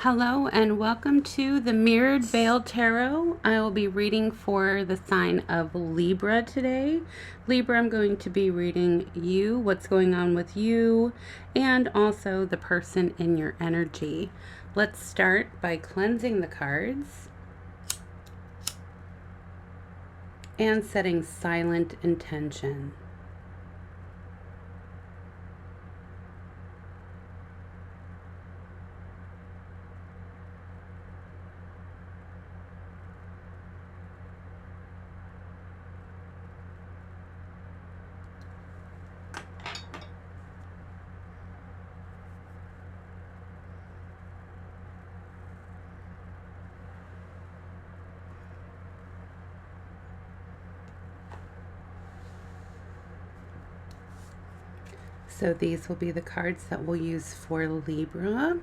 Hello and welcome to the Mirrored Veil Tarot. I will be reading for the sign of Libra today. Libra, I'm going to be reading you, what's going on with you, and also the person in your energy. Let's start by cleansing the cards and setting silent intention. So these will be the cards that we'll use for Libra.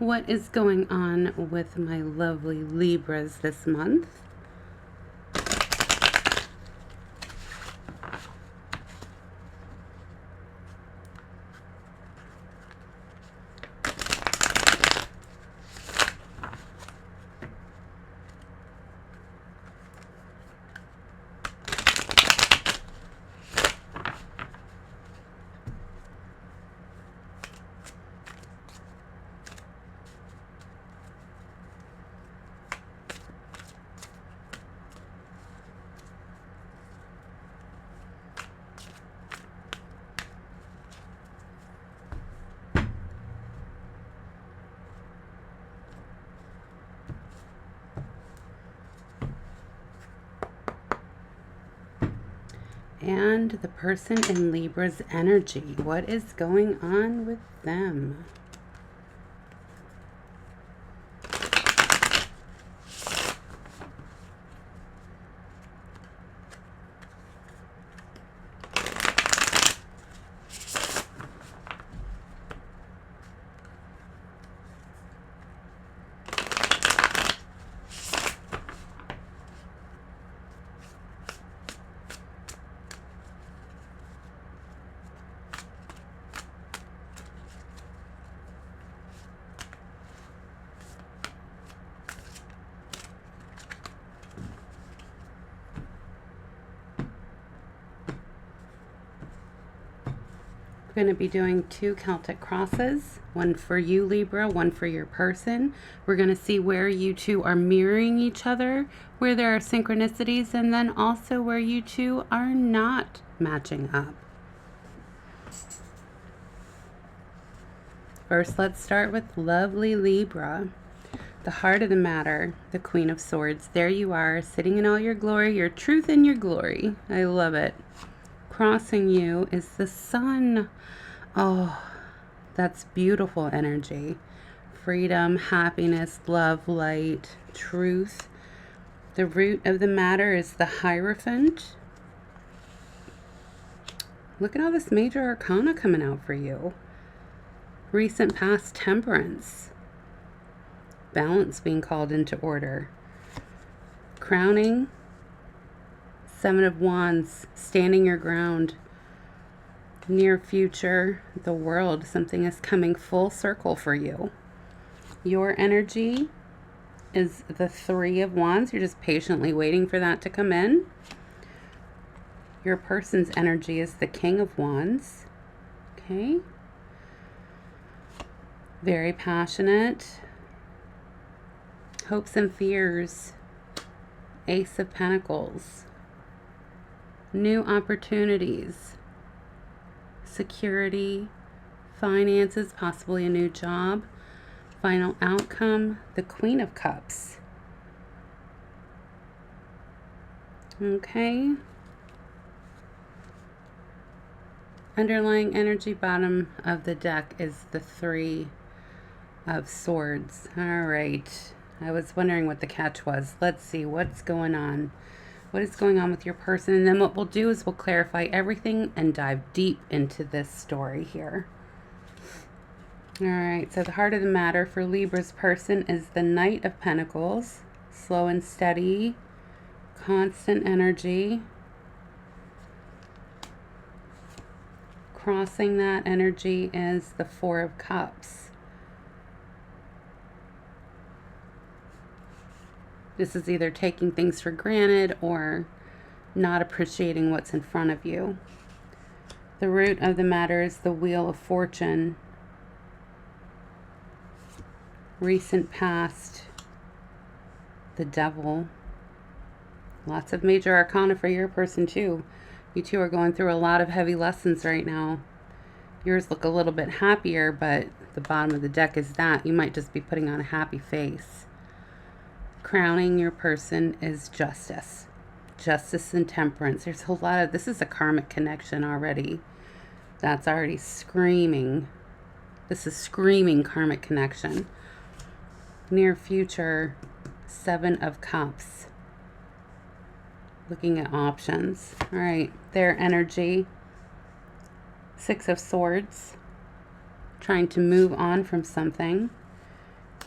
What is going on with my lovely Libras this month? And the person in Libra's energy. What is going on with them? Going to be doing 2 Celtic crosses, one for you Libra, one for your person. We're going to see where you two are mirroring each other, where there are synchronicities, and then also where you two are not matching up. First, let's start with lovely Libra. The heart of the matter, the Queen of Swords. There you are, sitting in all your glory, your truth and your glory. I love it. Crossing you is the sun. Oh, that's beautiful energy. Freedom, happiness, love, light, truth. The root of the matter is the Hierophant. Look at all this major arcana coming out for you. Recent past temperance. Balance being called into order. Crowning. 7 of Wands, standing your ground. Near future, the world, something is coming full circle for you. Your energy is the 3 of Wands. You're just patiently waiting for that to come in. Your person's energy is the King of Wands. Okay. Very passionate. Hopes and fears. Ace of Pentacles. New opportunities. Security. Finances, possibly a new job. Final outcome, the Queen of Cups. Okay. Underlying energy, bottom of the deck, is the 3 of Swords. All right. I was wondering what the catch was. Let's see what's going on. What is going on with your person? And then what we'll do is we'll clarify everything and dive deep into this story here. All right, so the heart of the matter for Libra's person is the Knight of Pentacles. Slow and steady, constant energy. Crossing that energy is the 4 of Cups. This is either taking things for granted or not appreciating what's in front of you. The root of the matter is the Wheel of Fortune. Recent past, the Devil. Lots of major arcana for your person too. You two are going through a lot of heavy lessons right now. Yours look a little bit happier, but the bottom of the deck is that. You might just be putting on a happy face. Crowning your person is Justice. Justice and Temperance. There's a lot of, this is a karmic connection already. That's already screaming. This is screaming karmic connection. Near future, 7 of Cups. Looking at options. All right, their energy. 6 of Swords. Trying to move on from something.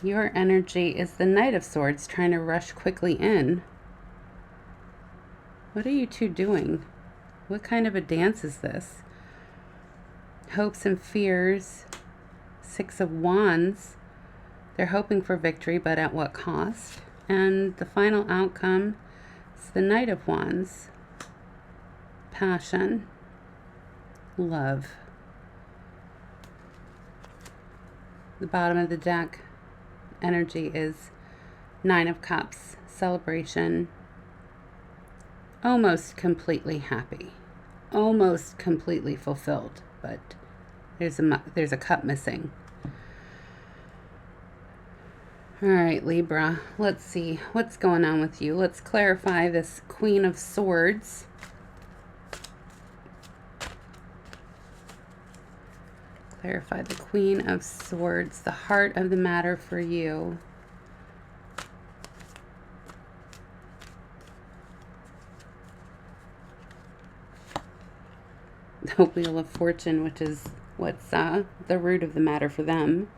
Your energy is the Knight of Swords, trying to rush quickly in. What are you two doing? What kind of a dance is this? Hopes and fears. 6 of Wands. They're hoping for victory, but at what cost? And the final outcome is the Knight of Wands. Passion. Love. The bottom of the deck energy is 9 of Cups. Celebration. Almost completely happy. Almost completely fulfilled, but there's a cup missing. All right, Libra, let's see what's going on with you. Let's clarify this Queen of Swords. Clarify the Queen of Swords, the heart of the matter for you. The Wheel of Fortune, which is what's the root of the matter for them.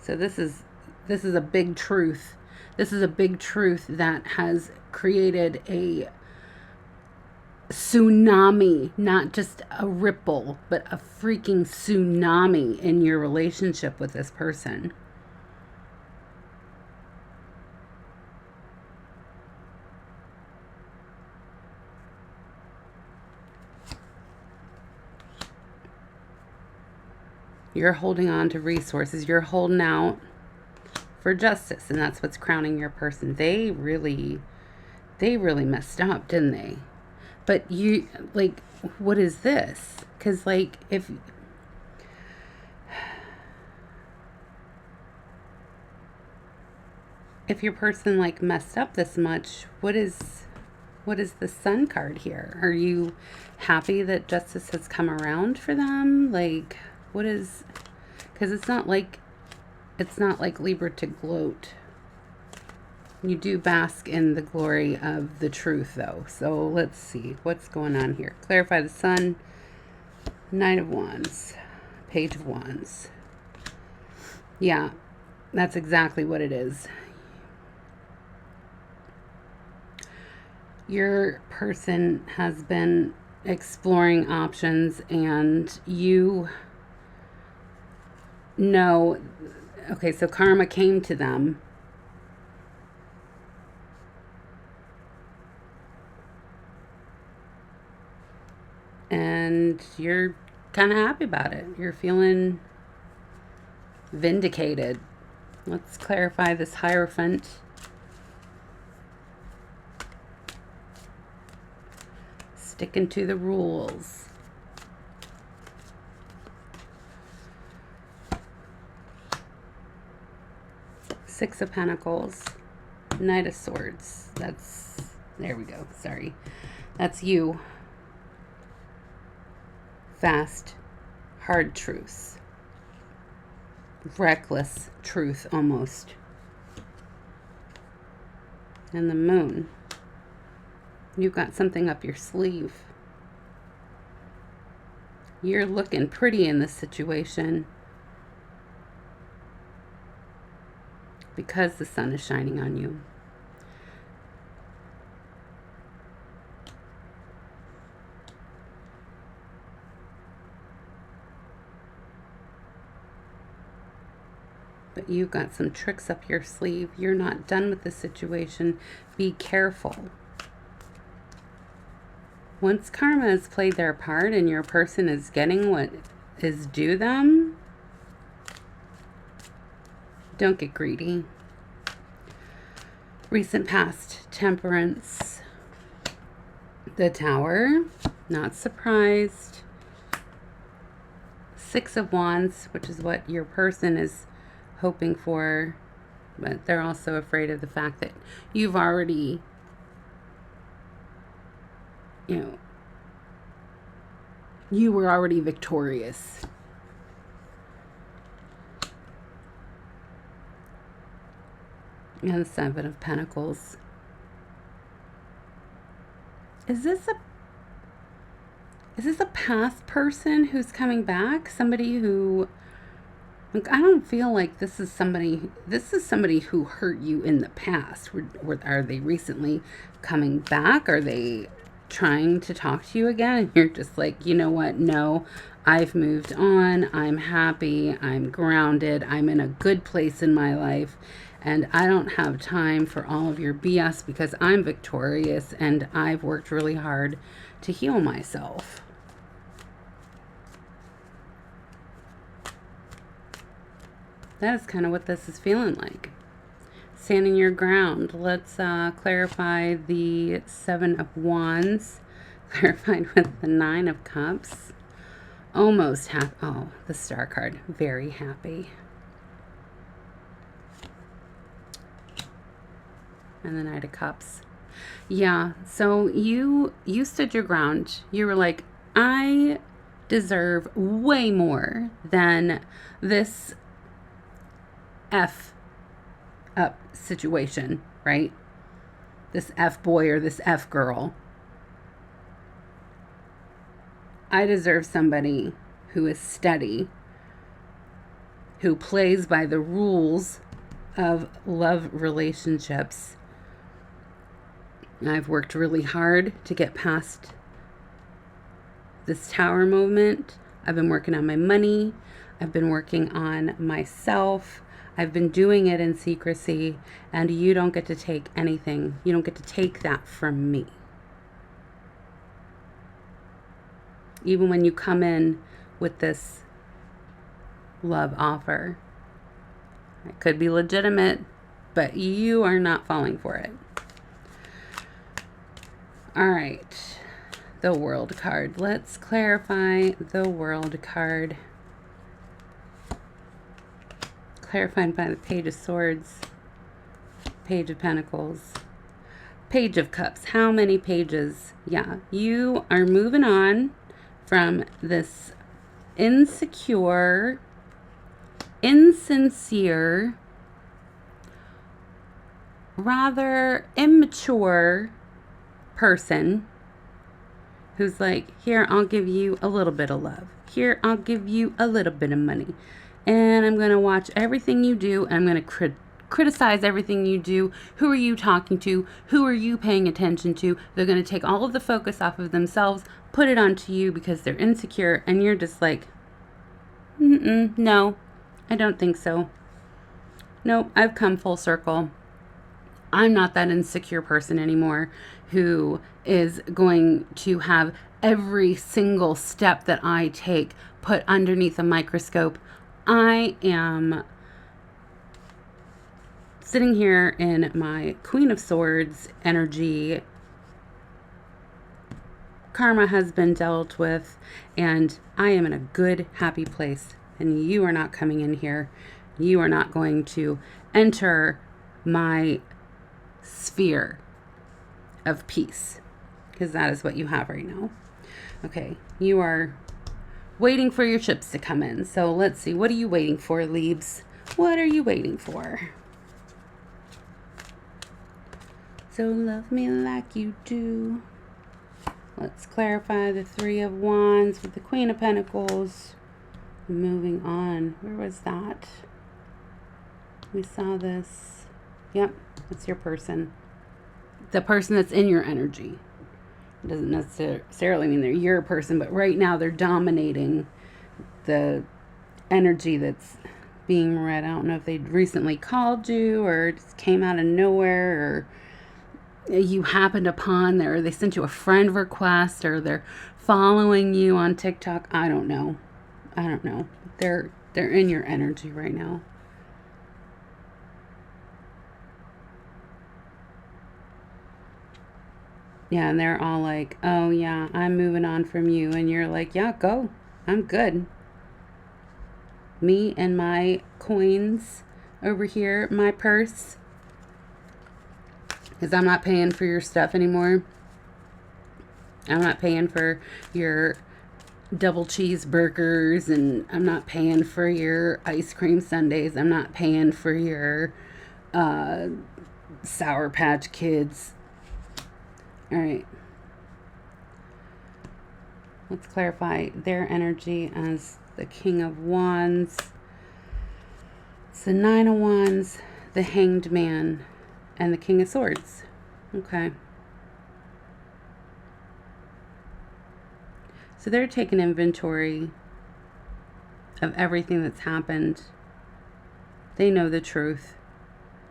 So this is a big truth. This is a big truth that has created a tsunami, not just a ripple, but a freaking tsunami in your relationship with this person. You're holding on to resources. You're holding out for justice, and that's what's crowning your person. They really messed up, didn't they? But you, like, what is this? Because, like, if your person, like, messed up this much, what is the Sun card here? Are you happy that justice has come around for them? Like, what is, because it's not like Libra to gloat. You do bask in the glory of the truth, though. So let's see what's going on here. Clarify the Sun, Knight of Wands, Page of Wands. Yeah, that's exactly what it is. Your person has been exploring options, and you know, okay, so karma came to them. And you're kind of happy about it. You're feeling vindicated. Let's clarify this Hierophant. Sticking to the rules. Six of Pentacles. Knight of Swords. There we go. Sorry. That's you. Fast, hard truths. Reckless truth, almost. And the Moon. You've got something up your sleeve. You're looking pretty in this situation because the sun is shining on you. but you've got some tricks up your sleeve. You're not done with the situation. Be careful. Once karma has played their part and your person is getting what is due them, don't get greedy. Recent past, Temperance. The Tower, not surprised. Six of Wands, which is what your person is hoping for, but they're also afraid of the fact that you've already, you were already victorious. And the Seven of Pentacles. Is this a past person who's coming back? Somebody who, like, I don't feel like this is somebody who hurt you in the past. Are they recently coming back? Are they trying to talk to you again? And you're just like, you know what? No, I've moved on. I'm happy. I'm grounded. I'm in a good place in my life. And I don't have time for all of your BS because I'm victorious and I've worked really hard to heal myself. That is kind of what this is feeling like. Standing your ground. Let's clarify the Seven of Wands. Clarified with the Nine of Cups. Almost happy. Oh, the Star card. Very happy. And the Knight of Cups. Yeah, so you stood your ground. You were like, I deserve way more than this F up situation, right? This F boy or this F girl. I deserve somebody who is steady, who plays by the rules of love relationships. I've worked really hard to get past this Tower moment. I've been working on my money. I've been working on myself. I've been doing it in secrecy, and you don't get to take anything. You don't get to take that from me. Even when you come in with this love offer, it could be legitimate, but you are not falling for it. All right, the World card. Let's clarify the World card. Clarified by the Page of Swords, Page of Pentacles, Page of Cups. How many pages? Yeah, you are moving on from this insecure, insincere, rather immature person who's like, here, I'll give you a little bit of love. Here, I'll give you a little bit of money. And I'm going to watch everything you do. And I'm going to criticize everything you do. Who are you talking to? Who are you paying attention to? They're going to take all of the focus off of themselves, put it onto you because they're insecure. And you're just like, no, I don't think so. Nope, I've come full circle. I'm not that insecure person anymore who is going to have every single step that I take put underneath a microscope. I am sitting here in my Queen of Swords energy. Karma has been dealt with, and I am in a good, happy place. And you are not coming in here. You are not going to enter my sphere of peace, because that is what you have right now. Okay, you are waiting for your chips to come in. So let's see, what are you waiting for, Leaves? What are you waiting for? So love me like you do. Let's clarify the Three of Wands with the Queen of Pentacles. Moving on. Where was that? We saw this. Yep, it's your person. The person that's in your energy. It doesn't necessarily mean they're your person, but right now they're dominating the energy that's being read. I don't know if they recently called you or it just came out of nowhere, or you happened upon there, or they sent you a friend request, or they're following you on TikTok. I don't know. They're in your energy right now. Yeah, and they're all like, oh yeah, I'm moving on from you. And you're like, yeah, go. I'm good. Me and my coins over here, my purse. Because I'm not paying for your stuff anymore. I'm not paying for your double cheeseburgers, and I'm not paying for your ice cream sundaes. I'm not paying for your Sour Patch Kids. All right. Let's clarify their energy as the King of Wands. It's the Nine of Wands, the Hanged Man, and the King of Swords. Okay. So they're taking inventory of everything that's happened. They know the truth.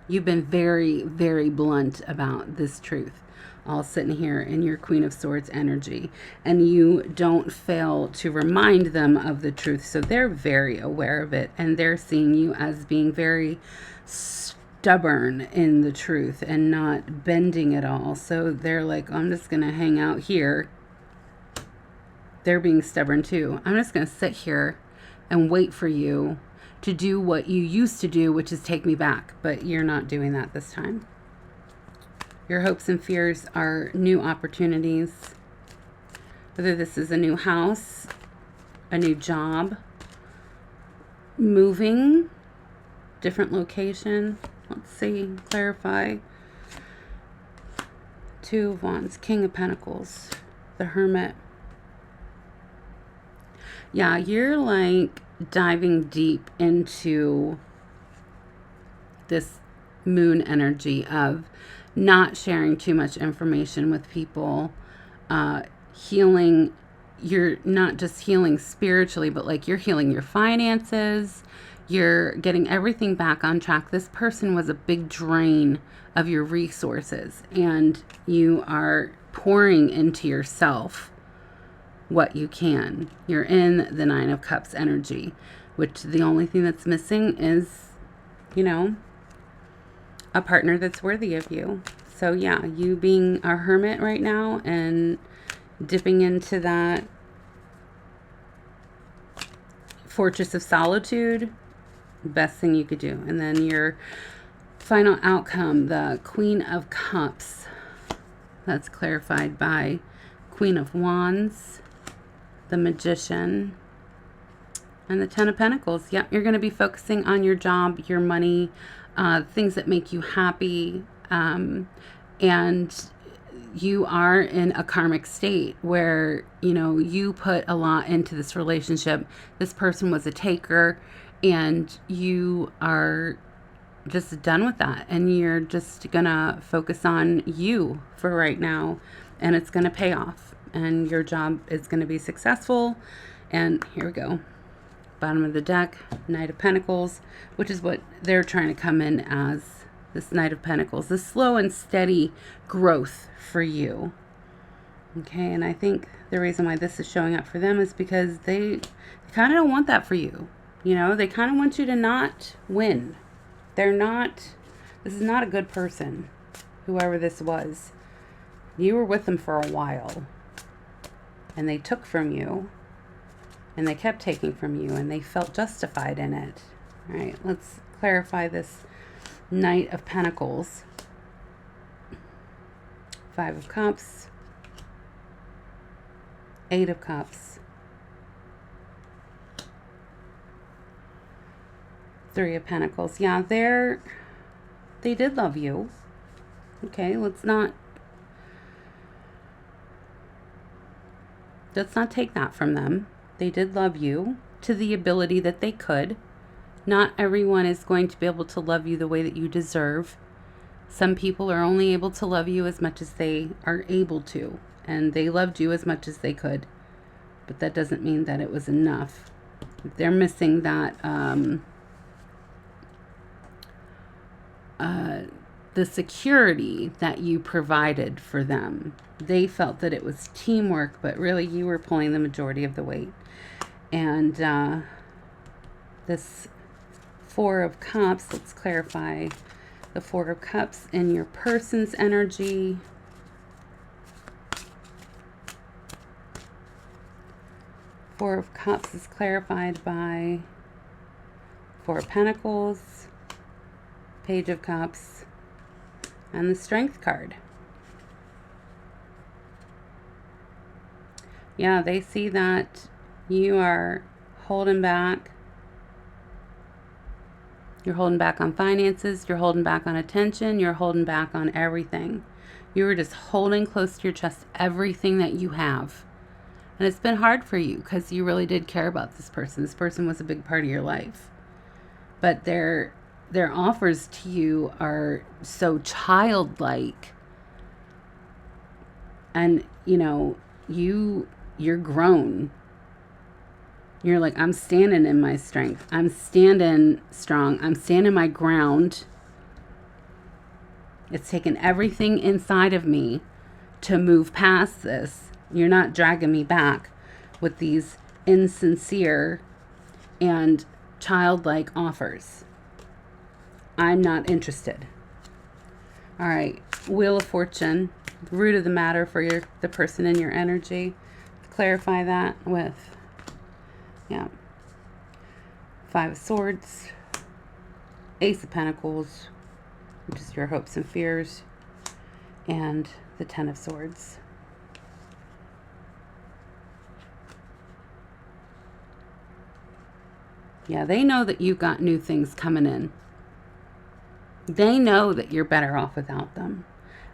You've been very, very blunt about this truth, all sitting here in your Queen of Swords energy. And you don't fail to remind them of the truth. So they're very aware of it. And they're seeing you as being very stubborn in the truth and not bending at all. So they're like, I'm just going to hang out here. They're being stubborn too. I'm just going to sit here and wait for you to do what you used to do, which is take me back. But you're not doing that this time. Your hopes and fears are new opportunities. Whether this is a new house, a new job, moving, different location. Let's see, clarify. Two of Wands, King of Pentacles, the Hermit. Yeah, you're like diving deep into this moon energy of not sharing too much information with people, healing. You're not just healing spiritually, but like you're healing your finances. You're getting everything back on track. This person was a big drain of your resources, and you are pouring into yourself what you can. You're in the Nine of Cups energy, which the only thing that's missing is, a partner that's worthy of you. So yeah, you being a hermit right now and dipping into that fortress of solitude, best thing you could do. And then your final outcome, the Queen of Cups, that's clarified by Queen of Wands, the Magician, and the Ten of Pentacles. Yep, you're going to be focusing on your job, your money, things that make you happy, and you are in a karmic state where, you put a lot into this relationship. This person was a taker, and you are just done with that, and you're just going to focus on you for right now, and it's going to pay off. And your job is going to be successful. And here we go. Bottom of the deck, Knight of Pentacles, which is what they're trying to come in as, this Knight of Pentacles, the slow and steady growth for you. Okay, and I think the reason why this is showing up for them is because they kind of don't want that for you. They kind of want you to not win. This is not a good person, whoever this was. You were with them for a while. And they took from you, and they kept taking from you, and they felt justified in it. All right, let's clarify this Knight of Pentacles. Five of Cups, Eight of Cups, Three of Pentacles. Yeah, they did love you. Okay, let's not take that from them. They did love you to the ability that they could. Not everyone is going to be able to love you the way that you deserve. Some people are only able to love you as much as they are able to. And they loved you as much as they could. But that doesn't mean that it was enough. They're missing that the security that you provided for them. They felt that it was teamwork, but really you were pulling the majority of the weight. And this Four of Cups, let's clarify the Four of Cups in your person's energy. Four of Cups is clarified by Four of Pentacles, Page of Cups, and the Strength card. Yeah, they see that you are holding back. You're holding back on finances. You're holding back on attention. You're holding back on everything. You were just holding close to your chest everything that you have. And it's been hard for you because you really did care about this person. This person was a big part of your life. But their offers to you are so childlike. And, you know, you're grown. You're like, I'm standing in my strength. I'm standing strong. I'm standing my ground. It's taken everything inside of me to move past this. You're not dragging me back with these insincere and childlike offers. I'm not interested. All right, Wheel of Fortune, root of the matter for the person in your energy. Clarify that with, Five of Swords, Ace of Pentacles, which is your hopes and fears, and the Ten of Swords. Yeah, they know that you've got new things coming in. They know that you're better off without them.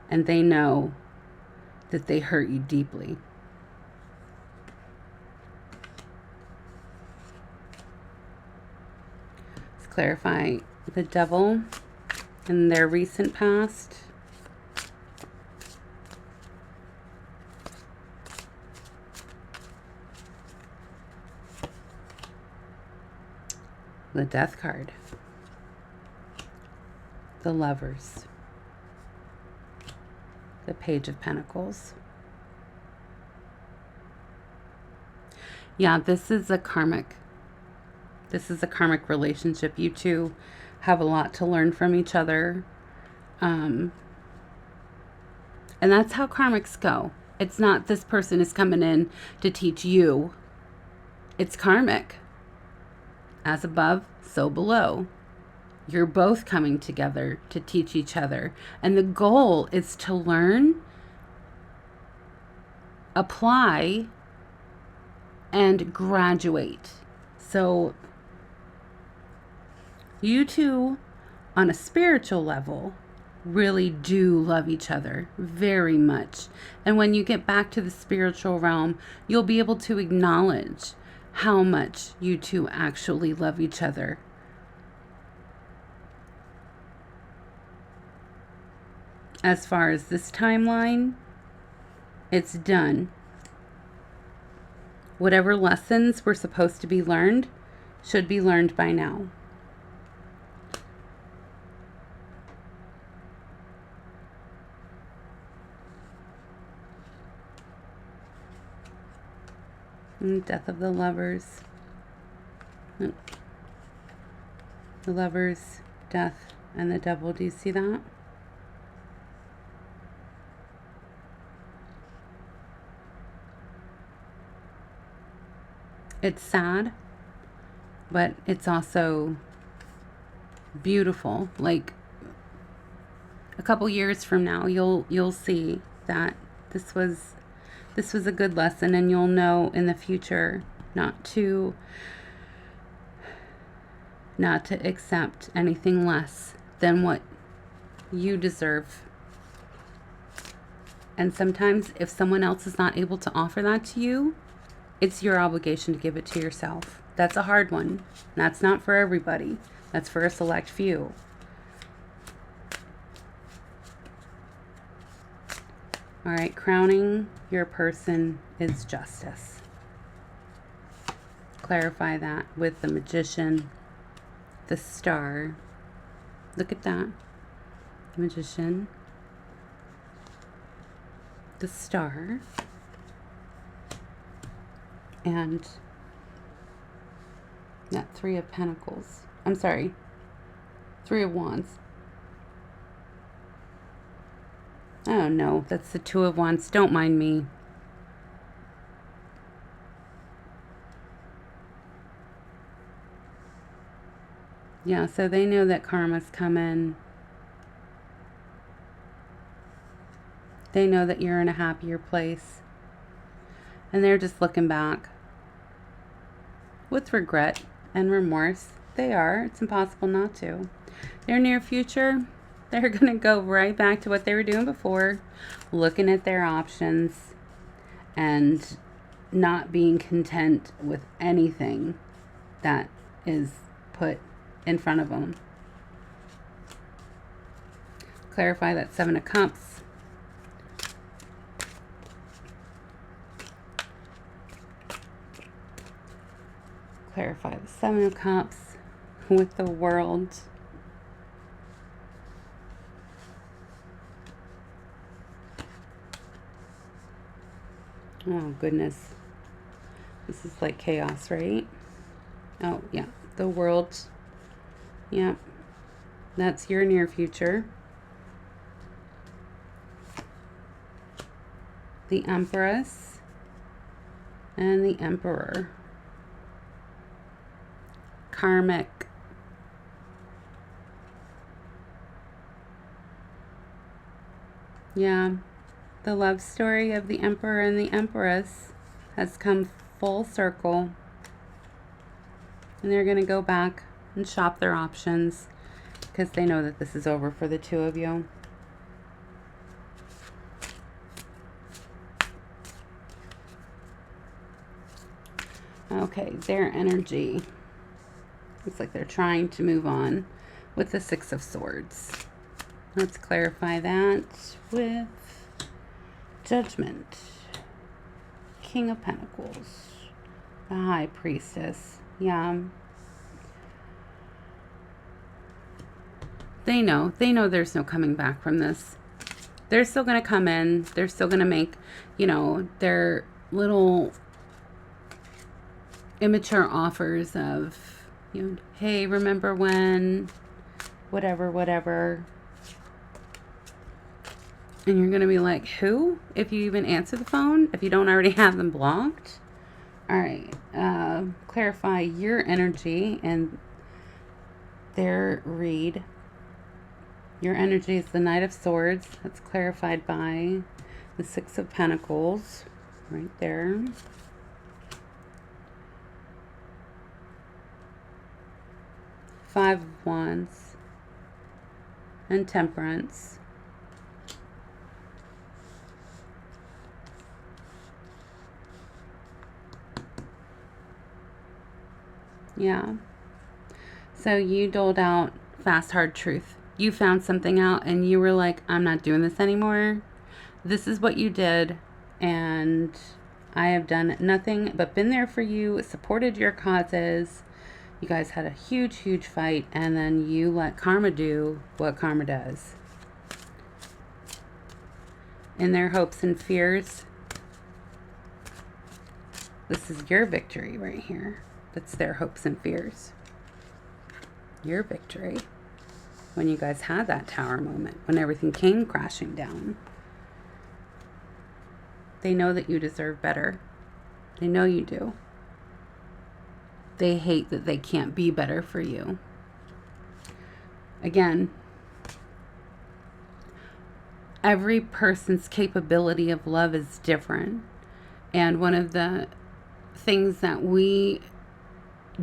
And they know that they hurt you deeply. Let's clarify the Devil in their recent past. The Death card. The Lovers. The Page of Pentacles. Yeah, this is a karmic. This is a karmic relationship. You two have a lot to learn from each other. And that's how karmics go. It's not this person is coming in to teach you. It's karmic. As above, so below. You're both coming together to teach each other. And the goal is to learn, apply, and graduate. So you two, on a spiritual level, really do love each other very much. And when you get back to the spiritual realm, you'll be able to acknowledge how much you two actually love each other. As far as this timeline, it's done. Whatever lessons were supposed to be learned should be learned by now. And Death of the Lovers. The Lovers, Death, and the Devil. Do you see that? It's sad, but it's also beautiful. Like a couple years from now, you'll see that this was a good lesson, and you'll know in the future not to accept anything less than what you deserve. And sometimes if someone else is not able to offer that to you, it's your obligation to give it to yourself. That's a hard one. That's not for everybody. That's for a select few. All right, crowning your person is justice. Clarify that with the Magician, the Star. Look at that. the Magician, the Star, and that Three of Pentacles. I'm sorry, Three of Wands. Oh no, that's the Two of Wands. Don't mind me. Yeah, so they know that karma's coming. They know that you're in a happier place. And they're just looking back with regret and remorse. They are. It's impossible not to. Their near future, they're going to go right back to what they were doing before, looking at their options and not being content with anything that is put in front of them. Clarify that Seven of Cups. Clarify the Seven of Cups with the World. Oh, goodness. This is like chaos, right? Oh, yeah. The World. Yeah. That's your near future. The Empress. And the Emperor. Karmic. Yeah. The love story of the Emperor and the Empress has come full circle. And they're going to go back and shop their options because they know that this is over for the two of you. Okay, their energy. Looks like they're trying to move on with the Six of Swords. Let's clarify that with Judgment. King of Pentacles. The High Priestess. Yeah. They know there's no coming back from this. They're still going to come in. They're still going to make, you know, their little immature offers of, you know, hey, remember when, whatever. And you're going to be like, who? If you even answer the phone, if you don't already have them blocked. All right. Clarify your energy and their read. Your energy is the Knight of Swords. That's clarified by the Six of Pentacles right there. Five of Wands and Temperance. Yeah. So you doled out fast, hard truth. You found something out and you were like, I'm not doing this anymore. This is what you did. And I have done nothing but been there for you, supported your causes. You guys had a huge, huge fight. And then you let karma do what karma does. In their hopes and fears, this is your victory right here. That's their hopes and fears. Your victory. When you guys had that tower moment, when everything came crashing down. They know that you deserve better. They know you do. They hate that they can't be better for you. Again, every person's capability of love is different. And one of the things that we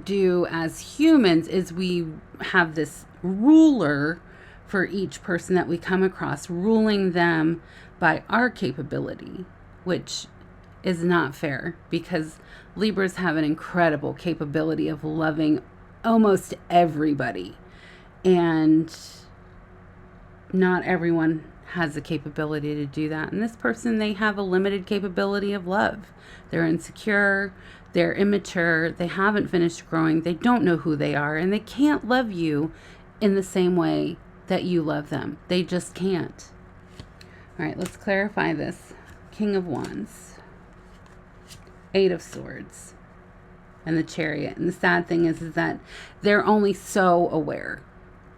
do as humans is we have this ruler for each person that we come across, ruling them by our capability, which is not fair because Libras have an incredible capability of loving almost everybody. And not everyone has the capability to do that. And this person, they have a limited capability of love. They're insecure, they're immature, they haven't finished growing, they don't know who they are, and they can't love you in the same way that you love them. They just can't. All right, let's clarify this. King of Wands, Eight of Swords, and the Chariot. And the sad thing is that they're only so aware.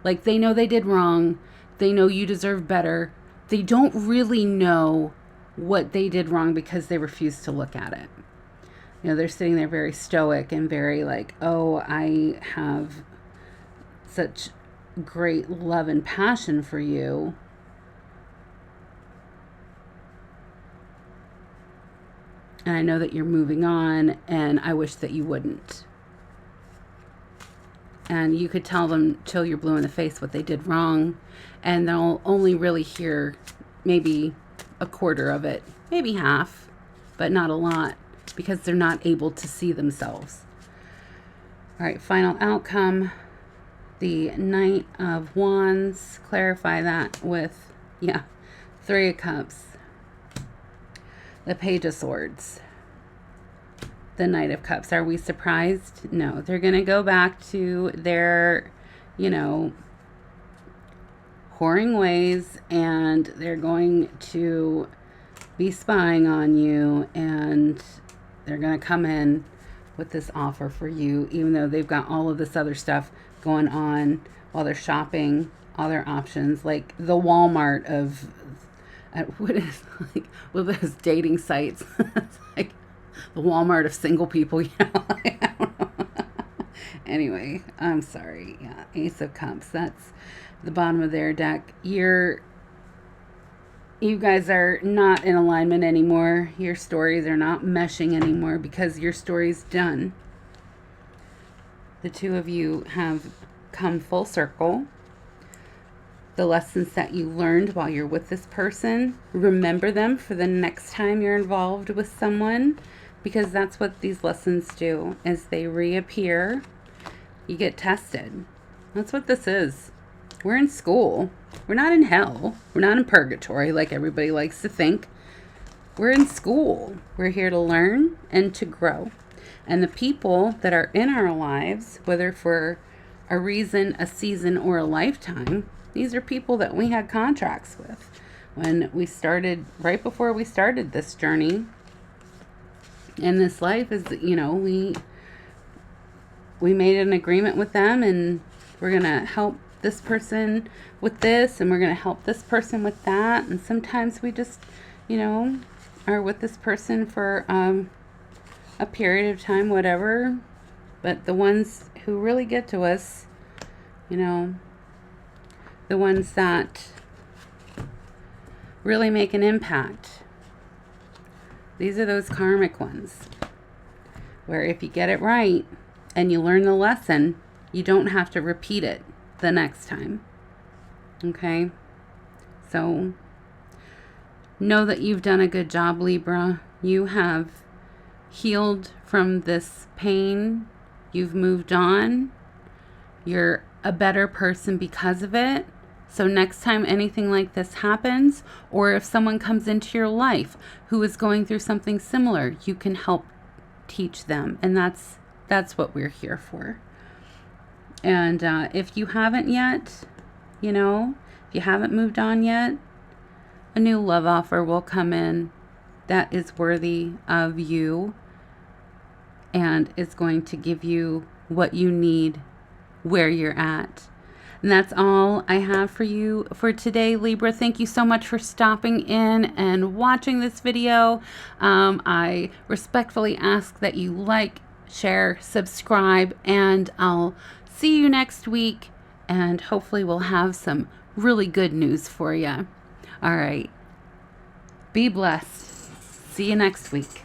Like, they know they did wrong. They know you deserve better. They don't really know what they did wrong because they refuse to look at it. You know, they're sitting there very stoic and very like, oh, I have such great love and passion for you. And I know that you're moving on, and I wish that you wouldn't. And you could tell them till you're blue in the face what they did wrong, and they'll only really hear maybe a quarter of it, maybe half, but not a lot, because they're not able to see themselves. All right, final outcome, the Knight of Wands. Clarify that with, Three of Cups, the Page of Swords, the Knight of Cups. Are we surprised? No, they're going to go back to their, whoring ways, and they're going to be spying on you, and they're going to come in with this offer for you, even though they've got all of this other stuff going on while they're shopping, all their options, like the Walmart of what is like with those dating sites. It's like the Walmart of single people. I don't know. Anyway, I'm sorry. Yeah, Ace of Cups. That's the bottom of their deck. You guys are not in alignment anymore. Your stories are not meshing anymore because your story's done. The two of you have come full circle. The lessons that you learned while you're with this person, remember them for the next time you're involved with someone, because that's what these lessons do. As they reappear, you get tested. That's what this is. We're in school. We're not in hell. We're not in purgatory like everybody likes to think. We're in school. We're here to learn and to grow. And the people that are in our lives, whether for a reason, a season, or a lifetime, these are people that we had contracts with when we started, right before we started this journey. And this life is, we made an agreement with them, and we're going to help this person with this, and we're going to help this person with that. And sometimes we just, are with this person for a period of time, whatever. But the ones who really get to us, the ones that really make an impact, these are those karmic ones, where if you get it right and you learn the lesson, you don't have to repeat it the next time. Okay? So know that you've done a good job, Libra. You have healed from this pain. You've moved on. You're a better person because of it. So next time anything like this happens, or if someone comes into your life who is going through something similar, you can help teach them. And that's what we're here for. And if you haven't yet, if you haven't moved on yet, a new love offer will come in that is worthy of you and is going to give you what you need where you're at. And that's all I have for you for today, Libra. Thank you so much for stopping in and watching this video. I respectfully ask that you like, share, subscribe, and I'll see you next week. And hopefully we'll have some really good news for you. All right. Be blessed. See you next week.